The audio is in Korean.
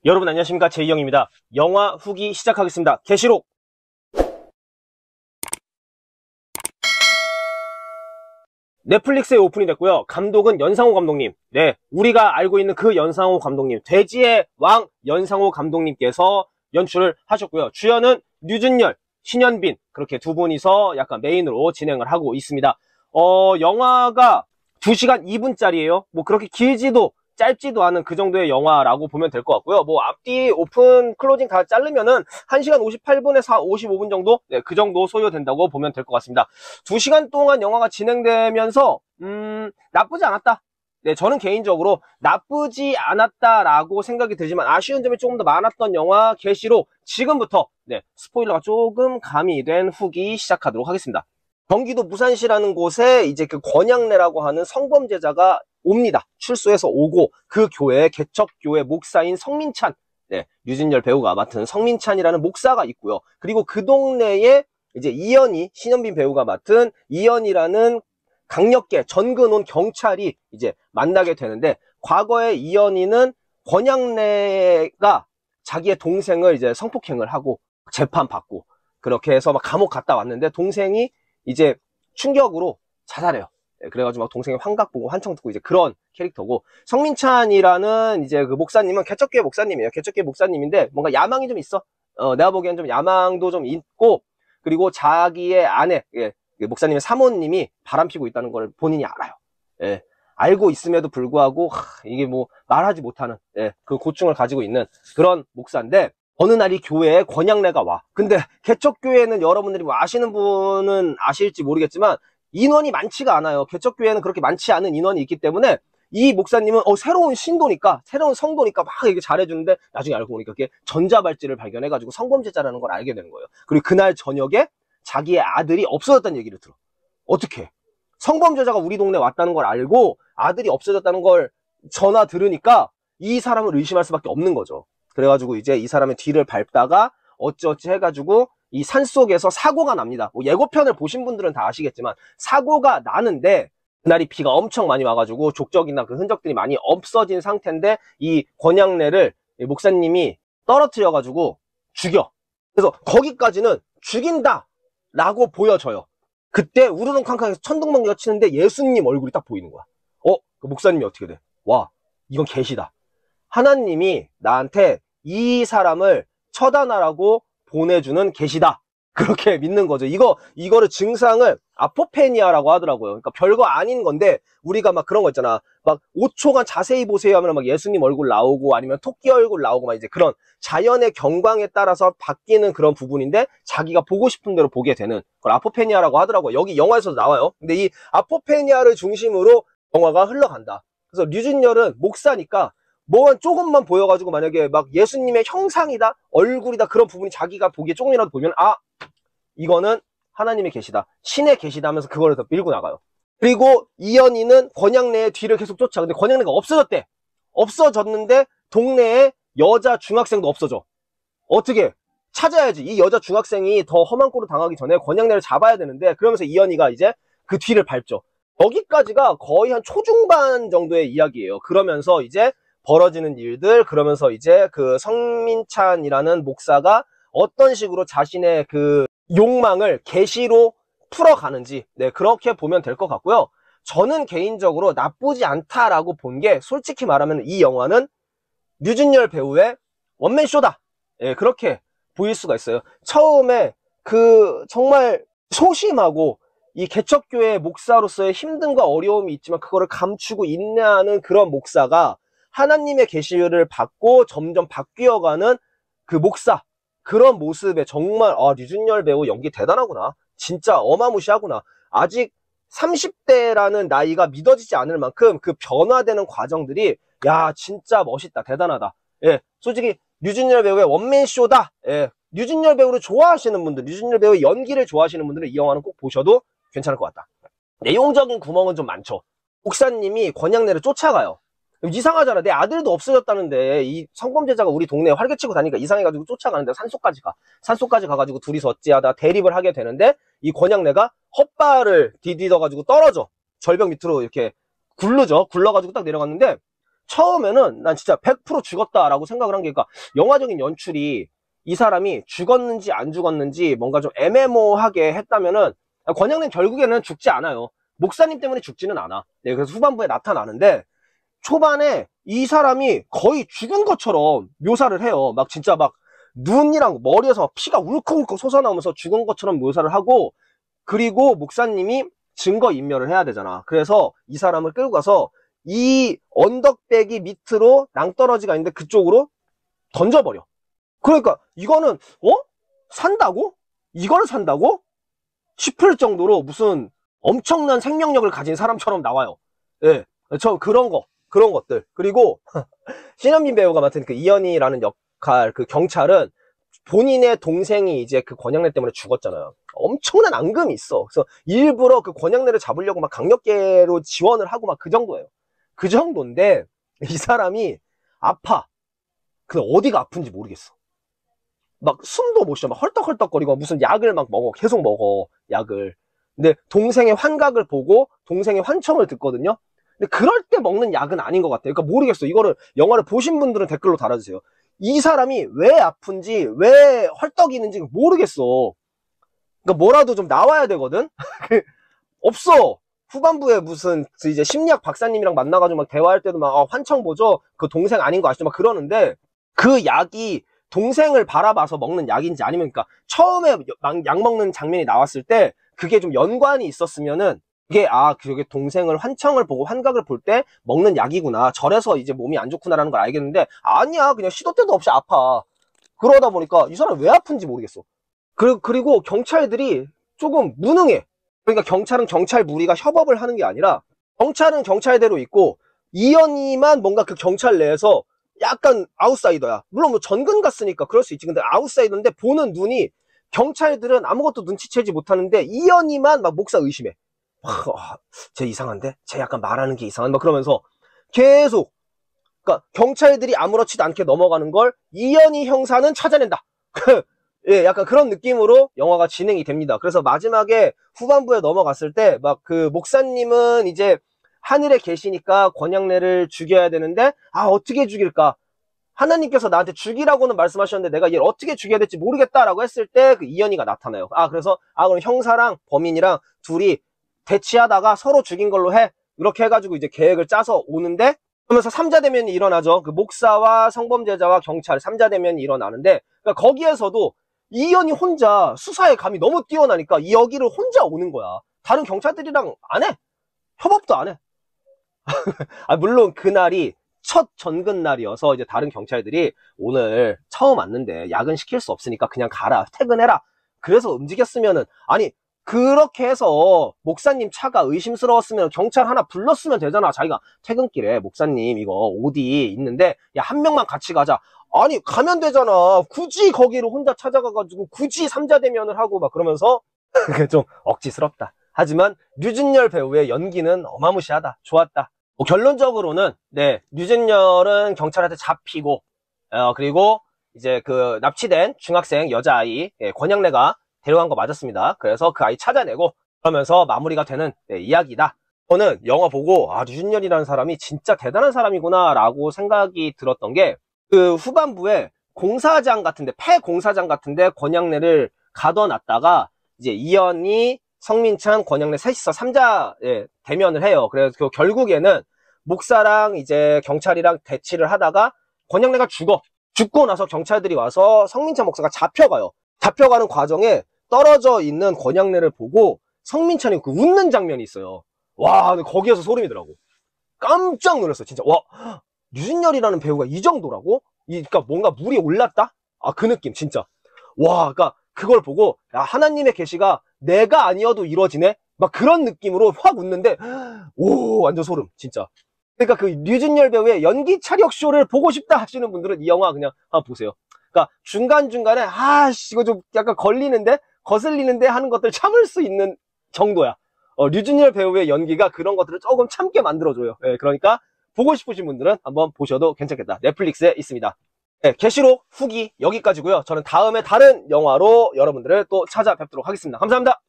여러분 안녕하십니까, 제이형입니다. 영화 후기 시작하겠습니다. 계시록! 넷플릭스에 오픈이 됐고요. 감독은 연상호 감독님. 네, 우리가 알고 있는 그 연상호 감독님, 돼지의 왕 연상호 감독님께서 연출을 하셨고요. 주연은 류준열, 신현빈, 그렇게 두 분이서 약간 메인으로 진행을 하고 있습니다. 영화가 2시간 2분짜리예요. 뭐 그렇게 길지도 짧지도 않은 그 정도의 영화라고 보면 될 것 같고요. 뭐 앞뒤 오픈 클로징 다 자르면은 1시간 58분에서 55분 정도? 네, 그 정도 소요된다고 보면 될 것 같습니다. 2시간 동안 영화가 진행되면서 나쁘지 않았다. 네, 저는 개인적으로 나쁘지 않았다라고 생각이 들지만 아쉬운 점이 조금 더 많았던 영화 계시록, 지금부터 네, 스포일러가 조금 가미된 후기 시작하도록 하겠습니다. 경기도 무산시라는 곳에 이제 그 권양래라고 하는 성범죄자가 옵니다. 출소해서 오고, 그 교회, 개척교회 목사인 성민찬, 네, 류준열 배우가 맡은 성민찬이라는 목사가 있고요. 그리고 그 동네에 이제 이현희, 신현빈 배우가 맡은 이현희라는 강력계 전근온 경찰이 이제 만나게 되는데, 과거에 이현희는 권양래가 자기의 동생을 이제 성폭행을 하고 재판받고 그렇게 해서 막 감옥 갔다 왔는데, 동생이 이제 충격으로 자살해요. 네, 그래가지고 막 동생이 환각 보고 환청 듣고 이제 그런 캐릭터고, 성민찬이라는 이제 그 목사님은 개척교회 목사님이에요. 개척교회 목사님인데 뭔가 야망이 좀 있어. 내가 보기엔 좀 야망도 좀 있고, 그리고 자기의 아내, 예, 목사님의 사모님이 바람피고 있다는 걸 본인이 알아요. 예, 알고 있음에도 불구하고 이게 뭐 말하지 못하는, 예, 그 고충을 가지고 있는 그런 목사인데, 어느 날 이 교회에 권양래가 와. 근데 개척교회는 여러분들이 뭐 아시는 분은 아실지 모르겠지만 인원이 많지가 않아요. 개척교회는 그렇게 많지 않은 인원이 있기 때문에 이 목사님은 새로운 신도니까, 새로운 성도니까 막 이렇게 잘해주는데, 나중에 알고 보니까 그게 전자발찌를 발견해가지고 성범죄자라는 걸 알게 되는 거예요. 그리고 그날 저녁에 자기의 아들이 없어졌다는 얘기를 들어. 어떻게? 성범죄자가 우리 동네에 왔다는 걸 알고 아들이 없어졌다는 걸 전화 들으니까 이 사람을 의심할 수밖에 없는 거죠. 그래가지고 이제 이 사람의 뒤를 밟다가 어찌어찌 해가지고 이 산속에서 사고가 납니다. 뭐 예고편을 보신 분들은 다 아시겠지만 사고가 나는데, 그날이 비가 엄청 많이 와가지고 족적이나 그 흔적들이 많이 없어진 상태인데, 이 권양래를 목사님이 떨어뜨려가지고 죽여. 그래서 거기까지는 죽인다 라고 보여져요. 그때 우르릉캉캉해서 천둥번개가 치는데 예수님 얼굴이 딱 보이는 거야. 그 목사님이 어떻게 돼? 와, 이건 계시다. 하나님이 나한테 이 사람을 처단하라고 보내주는 계시다. 그렇게 믿는 거죠. 이거를 증상을 아포페니아라고 하더라고요. 그러니까 별거 아닌 건데, 우리가 막 그런 거 있잖아. 막 5초간 자세히 보세요 하면 막 예수님 얼굴 나오고, 아니면 토끼 얼굴 나오고, 막 이제 그런 자연의 경광에 따라서 바뀌는 그런 부분인데, 자기가 보고 싶은 대로 보게 되는 그걸 아포페니아라고 하더라고요. 여기 영화에서도 나와요. 근데 이 아포페니아를 중심으로 영화가 흘러간다. 그래서 류준열은 목사니까 뭐만 조금만 보여가지고 만약에 막 예수님의 형상이다, 얼굴이다, 그런 부분이 자기가 보기에 조금이라도 보면, 이거는 하나님의 계시다, 신의 계시다 하면서 그거를 더 밀고 나가요. 그리고 이현희는 권양래의 뒤를 계속 쫓아. 근데 권양래가 없어졌대. 없어졌는데 동네에 여자 중학생도 없어져. 어떻게? 찾아야지. 이 여자 중학생이 더 험한 꼴을 당하기 전에 권양래를 잡아야 되는데, 그러면서 이현희가 이제 그 뒤를 밟죠. 여기까지가 거의 한 초중반 정도의 이야기예요. 그러면서 이제 벌어지는 일들, 그러면서 이제 그 성민찬이라는 목사가 어떤 식으로 자신의 그 욕망을 계시로 풀어가는지, 네, 그렇게 보면 될 것 같고요. 저는 개인적으로 나쁘지 않다라고 본 게, 솔직히 말하면 이 영화는 류준열 배우의 원맨쇼다, 예, 그렇게 보일 수가 있어요. 처음에 그 정말 소심하고 이 개척교회 목사로서의 힘듦과 어려움이 있지만 그거를 감추고 인내하는 그런 목사가 하나님의 계시를 받고 점점 바뀌어가는 그 목사, 그런 모습에 정말 류준열 배우 연기 대단하구나, 진짜 어마무시하구나. 아직 30대라는 나이가 믿어지지 않을 만큼 그 변화되는 과정들이, 야, 진짜 멋있다, 대단하다. 예, 솔직히 류준열 배우의 원맨쇼다. 예, 류준열 배우를 좋아하시는 분들, 류준열 배우의 연기를 좋아하시는 분들은 이 영화는 꼭 보셔도 괜찮을 것 같다. 내용적인 구멍은 좀 많죠. 목사님이 권양래를 쫓아가요. 이상하잖아. 내 아들도 없어졌다는데 이 성범죄자가 우리 동네에 활개치고 다니니까 이상해가지고 쫓아가는데, 산속까지 가가지고 둘이서 어찌하다 대립을 하게 되는데, 이 권양래가 헛발을 디디뎌가지고 떨어져. 절벽 밑으로 이렇게 굴러가지고 딱 내려갔는데, 처음에는 난 진짜 100% 죽었다라고 생각을 한 게, 그러니까 영화적인 연출이 이 사람이 죽었는지 안 죽었는지 뭔가 좀 애매모호하게 했다면은, 권양래는 결국에는 죽지 않아요. 목사님 때문에 죽지는 않아. 네, 그래서 후반부에 나타나는데, 초반에 이 사람이 거의 죽은 것처럼 묘사를 해요. 막 진짜 막 눈이랑 머리에서 피가 울컥울컥 솟아나오면서 죽은 것처럼 묘사를 하고, 그리고 목사님이 증거인멸을 해야 되잖아. 그래서 이 사람을 끌고 가서 이 언덕배기 밑으로 낭떠러지가 있는데 그쪽으로 던져버려. 그러니까 이거는 산다고? 이걸 산다고? 싶을 정도로 무슨 엄청난 생명력을 가진 사람처럼 나와요. 예, 저 그런 것들. 그리고 신현민 배우가 맡은 그 이현희라는 역할, 그 경찰은 본인의 동생이 이제 그 권양래 때문에 죽었잖아요. 엄청난 앙금이 있어. 그래서 일부러 그 권양래를 잡으려고 막 강력계로 지원을 하고 막 그 정도예요. 그 정도인데 이 사람이 아파. 근데 어디가 아픈지 모르겠어. 막 숨도 못 쉬어. 막 헐떡헐떡거리고 무슨 약을 막 먹어. 계속 먹어. 약을. 근데 동생의 환각을 보고 동생의 환청을 듣거든요. 근데 그럴 때 먹는 약은 아닌 것 같아요. 그러니까 모르겠어. 이거를 영화를 보신 분들은 댓글로 달아주세요. 이 사람이 왜 아픈지, 왜 헐떡이는지 모르겠어. 그러니까 뭐라도 좀 나와야 되거든? 없어. 후반부에 무슨 이제 심리학 박사님이랑 만나가지고 막 대화할 때도 막 환청 보죠? 그 동생 아닌 거 아시죠? 막 그러는데 그 약이 동생을 바라봐서 먹는 약인지 아니면, 그러니까 처음에 약 먹는 장면이 나왔을 때 그게 좀 연관이 있었으면은 이게 그게 동생을 환청을 보고 환각을 볼 때 먹는 약이구나, 저래서 이제 몸이 안 좋구나라는 걸 알겠는데, 아니야, 그냥 시도 때도 없이 아파. 그러다 보니까 이 사람 왜 아픈지 모르겠어. 그리고 경찰들이 조금 무능해. 그러니까 경찰은 경찰 무리가 협업을 하는 게 아니라 경찰은 경찰대로 있고 이현희만 뭔가 그 경찰 내에서 약간 아웃사이더야. 물론 뭐 전근 갔으니까 그럴 수 있지. 근데 아웃사이더인데 보는 눈이, 경찰들은 아무것도 눈치채지 못하는데 이현희만 막 목사 의심해. 쟤 이상한데? 쟤 약간 말하는 게 이상한, 막 그러면서 계속, 그러니까 경찰들이 아무렇지도 않게 넘어가는 걸 이현희 형사는 찾아낸다. 예, 약간 그런 느낌으로 영화가 진행이 됩니다. 그래서 마지막에 후반부에 넘어갔을 때 막 그 목사님은 이제 하늘에 계시니까 권양래를 죽여야 되는데, 어떻게 죽일까? 하나님께서 나한테 죽이라고는 말씀하셨는데 내가 얘를 어떻게 죽여야 될지 모르겠다라고 했을 때 그 이현희가 나타나요. 그래서 그럼 형사랑 범인이랑 둘이 대치하다가 서로 죽인 걸로 해. 이렇게 해가지고 이제 계획을 짜서 오는데, 그러면서 3자 대면이 일어나죠. 그 목사와 성범죄자와 경찰 3자 대면이 일어나는데, 그러니까 거기에서도 이현이 혼자 수사에 감이 너무 뛰어나니까 여기를 혼자 오는 거야. 다른 경찰들이랑 안 해. 협업도 안 해. 물론 그날이 첫 전근 날이어서 이제 다른 경찰들이 오늘 처음 왔는데 야근 시킬 수 없으니까 그냥 가라, 퇴근해라. 그래서 움직였으면은, 그렇게 해서 목사님 차가 의심스러웠으면 경찰 하나 불렀으면 되잖아. 자기가 퇴근길에 목사님 이거 어디 있는데 야, 한 명만 같이 가자. 가면 되잖아. 굳이 거기를 혼자 찾아가가지고 굳이 3자 대면을 하고 막 그러면서 좀 억지스럽다. 하지만 류준열 배우의 연기는 어마무시하다. 좋았다. 결론적으로는 류준열은 경찰한테 잡히고, 그리고 이제 그 납치된 중학생 여자아이 권양래가 데려간 거 맞았습니다. 그래서 그 아이 찾아내고 그러면서 마무리가 되는 이야기다. 저는 영화 보고 류준열이라는 사람이 진짜 대단한 사람이구나 라고 생각이 들었던 게, 그 후반부에 공사장 같은데, 폐공사장 같은데 권양래를 가둬놨다가 이제 이현희, 성민찬, 권양래 셋이서 3자 대면을 해요. 그래서 결국에는 목사랑 이제 경찰이랑 대치를 하다가 권양래가 죽고 나서 경찰들이 와서 성민찬 목사가 잡혀가요. 잡혀가는 과정에 떨어져 있는 권양래를 보고 성민찬이 그 웃는 장면이 있어요. 와, 근데 거기에서 소름이더라고. 깜짝 놀랐어, 진짜. 와, 류준열이라는 배우가 이 정도라고? 그러니까 뭔가 물이 올랐다? 그 느낌, 진짜. 와, 그러니까 그걸 보고 하나님의 계시가 내가 아니어도 이루어지네? 막 그런 느낌으로 확 웃는데, 오, 완전 소름, 진짜. 그러니까 그 류준열 배우의 연기 차력 쇼를 보고 싶다 하시는 분들은 이 영화 그냥 한번 보세요. 그러니까 중간중간에 이거 좀 약간 거슬리는데 하는 것들 참을 수 있는 정도야. 류준열 배우의 연기가 그런 것들을 조금 참게 만들어줘요. 그러니까 보고 싶으신 분들은 한번 보셔도 괜찮겠다. 넷플릭스에 있습니다. 계시록 후기 여기까지고요. 저는 다음에 다른 영화로 여러분들을 또 찾아뵙도록 하겠습니다. 감사합니다.